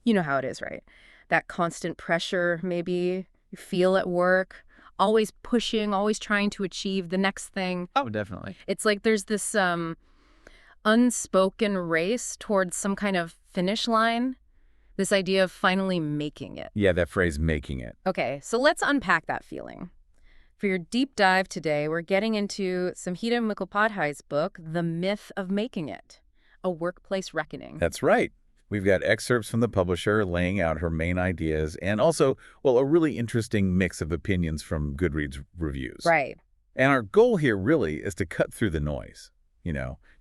You know how it is, right? That constant pressure maybe you feel at work, always pushing, always trying to achieve the next thing. Oh, definitely. It's like there's this unspoken race towards some kind of finish line, this idea of finally making it. Yeah, that phrase, making it. Okay, so let's unpack that feeling. For your deep dive today, we're getting into Samhita Mukhopadhyay's book, The Myth of Making It, A Workplace Reckoning. That's right. We've got excerpts from the publisher laying out her main ideas and also, well, a really interesting mix of opinions from Goodreads reviews. Right. And our goal here really is to cut through the noise,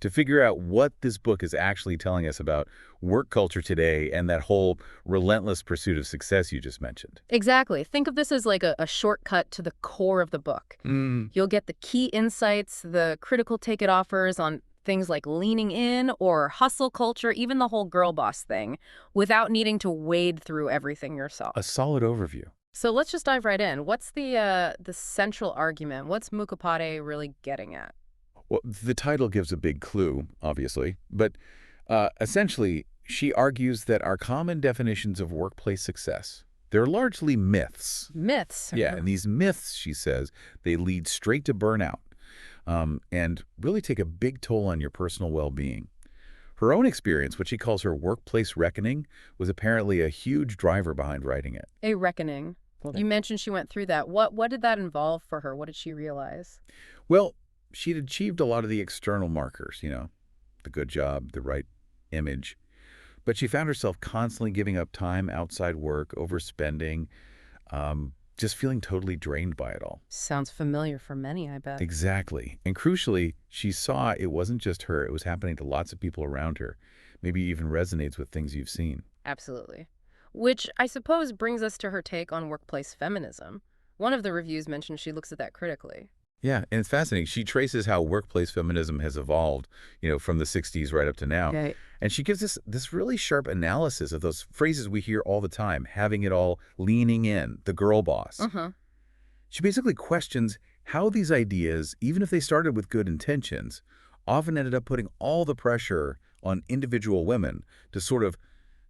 to figure out what this book is actually telling us about work culture today and that whole relentless pursuit of success you just mentioned. Exactly. Think of this as like a shortcut to the core of the book. Mm, You'll get the key insights, the critical take it offers on things like leaning in or hustle culture, even the whole girl boss thing, without needing to wade through everything yourself. a solid overview. So let's just dive right in. What's the central argument? What's Mukhopadhyay really getting at? Well, the title gives a big clue, obviously, but essentially, she argues that our common definitions of workplace success, they're largely myths. Myths. Yeah, and these myths, she says, they lead straight to burnout and really take a big toll on your personal well-being. Her own experience, what she calls her workplace reckoning, was apparently a huge driver behind writing it. A reckoning. You mentioned she went through that. What did that involve for her? What did she realize? Well, she'd achieved a lot of the external markers, the good job, the right image. But she found herself constantly giving up time outside work, overspending, just feeling totally drained by it all. Sounds familiar for many, I bet. Exactly. And crucially, she saw it wasn't just her, it was happening to lots of people around her. Maybe even resonates with things you've seen. Absolutely. Which I suppose brings us to her take on workplace feminism. One of the reviews mentioned she looks at that critically. Yeah, and it's fascinating. She traces how workplace feminism has evolved, from the 60s right up to now. Right. And she gives this really sharp analysis of those phrases we hear all the time, having it all, leaning in, the girl boss. Uh-huh. She basically questions how these ideas, even if they started with good intentions, often ended up putting all the pressure on individual women to sort of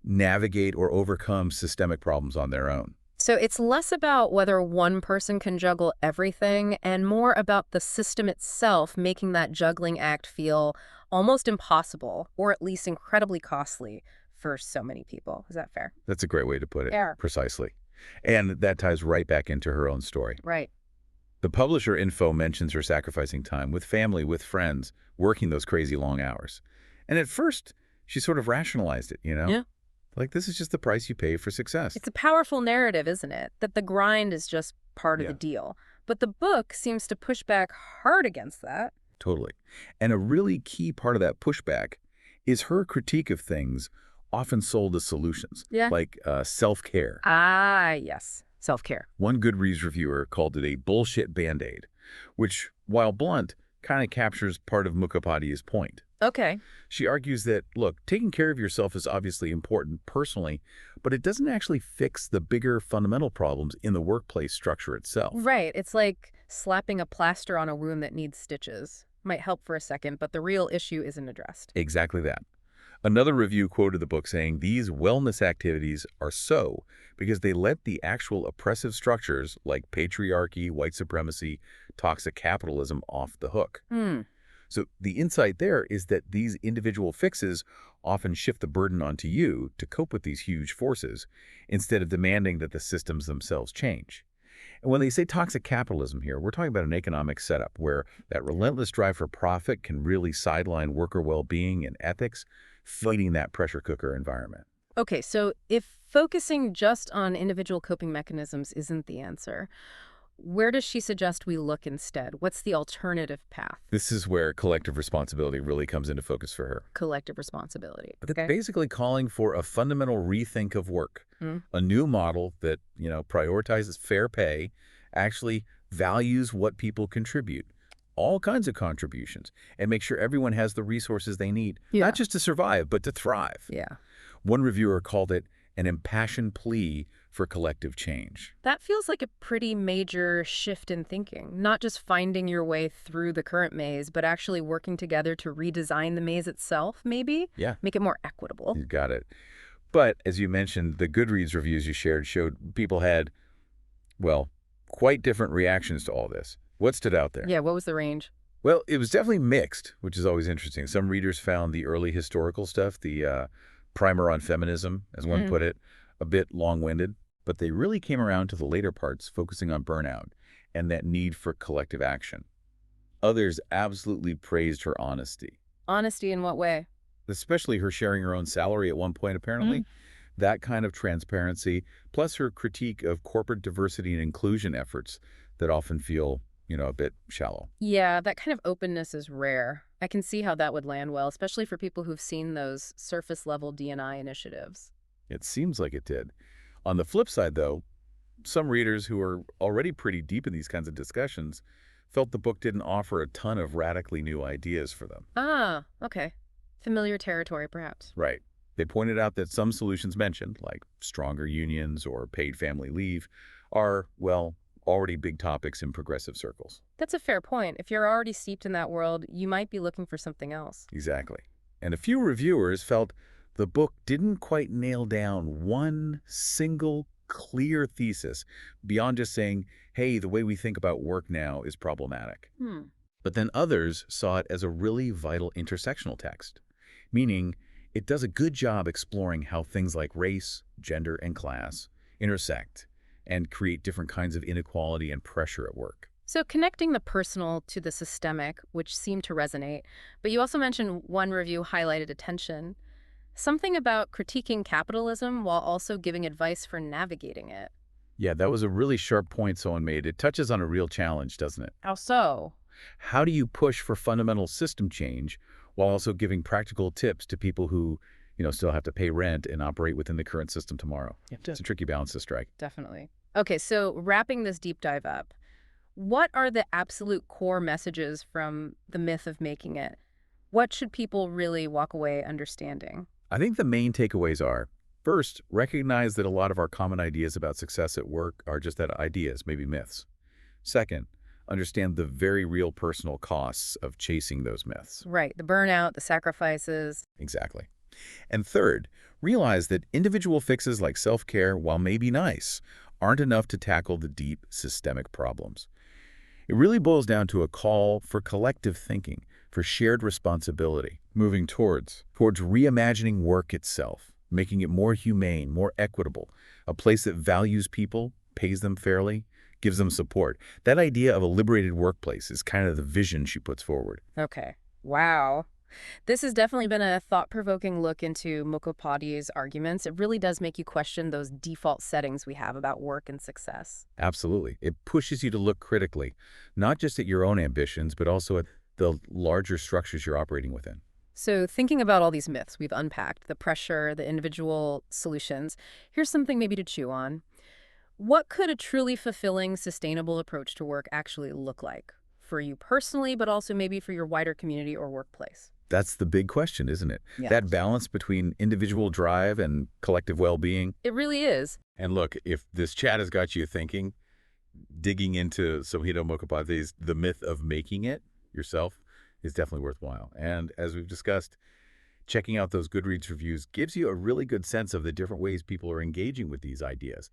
navigate or overcome systemic problems on their own. So it's less about whether one person can juggle everything and more about the system itself making that juggling act feel almost impossible or at least incredibly costly for so many people. Is that fair? That's a great way to put it. Fair. Precisely. And that ties right back into her own story. Right. The publisher info mentions her sacrificing time with family, with friends, working those crazy long hours. And at first, she sort of rationalized it, Yeah. Like, this is just the price you pay for success. It's a powerful narrative, isn't it? That the grind is just part of Yeah. the deal. But the book seems to push back hard against that. Totally. And a really key part of that pushback is her critique of things often sold as solutions, Yeah. like self-care. Ah, yes. Self-care. One Goodreads reviewer called it a bullshit Band-Aid, which, while blunt, kind of captures part of Mukhopadhyay's point. Okay. She argues that, look, taking care of yourself is obviously important personally, but it doesn't actually fix the bigger fundamental problems in the workplace structure itself. Right. It's like slapping a plaster on a wound that needs stitches. Might help for a second, but the real issue isn't addressed. Exactly that. Another review quoted the book saying these wellness activities are so because they let the actual oppressive structures like patriarchy, white supremacy, toxic capitalism off the hook. Hmm. So the insight there is that these individual fixes often shift the burden onto you to cope with these huge forces instead of demanding that the systems themselves change. And when they say toxic capitalism here, we're talking about an economic setup where that relentless drive for profit can really sideline worker well-being and ethics, feeding that pressure cooker environment. Okay, so if focusing just on individual coping mechanisms isn't the answer, where does she suggest we look instead? What's the alternative path? This is where collective responsibility really comes into focus for her. Collective responsibility. But it's Okay. basically calling for a fundamental rethink of work, Hmm. a new model that, prioritizes fair pay, actually values what people contribute, all kinds of contributions, and make sure everyone has the resources they need, Yeah. not just to survive, but to thrive. Yeah. One reviewer called it an impassioned plea for collective change. That feels like a pretty major shift in thinking. Not just finding your way through the current maze, but actually working together to redesign the maze itself, maybe? Yeah, Make it more equitable. you got it. But, as you mentioned, the Goodreads reviews you shared showed people had, well, quite different reactions to all this. What stood out there? Yeah, what was the range? Well, it was definitely mixed, which is always interesting. Some readers found the early historical stuff, the primer on feminism, as one Mm. put it, a bit long-winded, but they really came around to the later parts, focusing on burnout and that need for collective action. Others absolutely praised her honesty, Honesty in what way? especially her sharing her own salary at one point, apparently. Mm. That kind of transparency, plus her critique of corporate diversity and inclusion efforts that often feel, a bit shallow. Yeah, that kind of openness is rare. I can see how that would land well, especially for people who've seen those surface level D&I initiatives. It seems like it did. On the flip side, though, some readers who are already pretty deep in these kinds of discussions felt the book didn't offer a ton of radically new ideas for them. Ah, okay. Familiar territory, perhaps. Right. They pointed out that some solutions mentioned, like stronger unions or paid family leave, are, well, already big topics in progressive circles. That's a fair point. If you're already steeped in that world, you might be looking for something else. Exactly. And a few reviewers felt the book didn't quite nail down one single clear thesis beyond just saying, hey, the way we think about work now is problematic. Hmm. But then others saw it as a really vital intersectional text, meaning it does a good job exploring how things like race, gender, and class intersect and create different kinds of inequality and pressure at work. So connecting the personal to the systemic, which seemed to resonate, but you also mentioned one review highlighted attention. Something about critiquing capitalism while also giving advice for navigating it. Yeah, that was a really sharp point someone made. It touches on a real challenge, doesn't it? How so? How do you push for fundamental system change while also giving practical tips to people who, still have to pay rent and operate within the current system tomorrow? It's a tricky balance to strike. Definitely. Okay, so wrapping this deep dive up, what are the absolute core messages from the myth of making it? What should people really walk away understanding? I think the main takeaways are, first, recognize that a lot of our common ideas about success at work are just that, ideas, maybe myths. Second, understand the very real personal costs of chasing those myths. Right, the burnout, the sacrifices. Exactly. And third, realize that individual fixes like self-care, while maybe nice, aren't enough to tackle the deep systemic problems. It really boils down to a call for collective thinking, for shared responsibility, moving towards reimagining work itself, making it more humane, more equitable, a place that values people, pays them fairly, gives them support. That idea of a liberated workplace is kind of the vision she puts forward. Okay. Wow. This has definitely been a thought-provoking look into Mukhopadhyay's arguments. It really does make you question those default settings we have about work and success. Absolutely. It pushes you to look critically, not just at your own ambitions, but also at the larger structures you're operating within. So thinking about all these myths we've unpacked, the pressure, the individual solutions, here's something maybe to chew on. What could a truly fulfilling, sustainable approach to work actually look like? For you personally, but also maybe for your wider community or workplace? That's the big question, isn't it? Yeah. That balance between individual drive and collective well-being. It really is. And look, if this chat has got you thinking, digging into Samhita Mukhopadhyay's The Myth of Making It yourself is definitely worthwhile. And as we've discussed, checking out those Goodreads reviews gives you a really good sense of the different ways people are engaging with these ideas.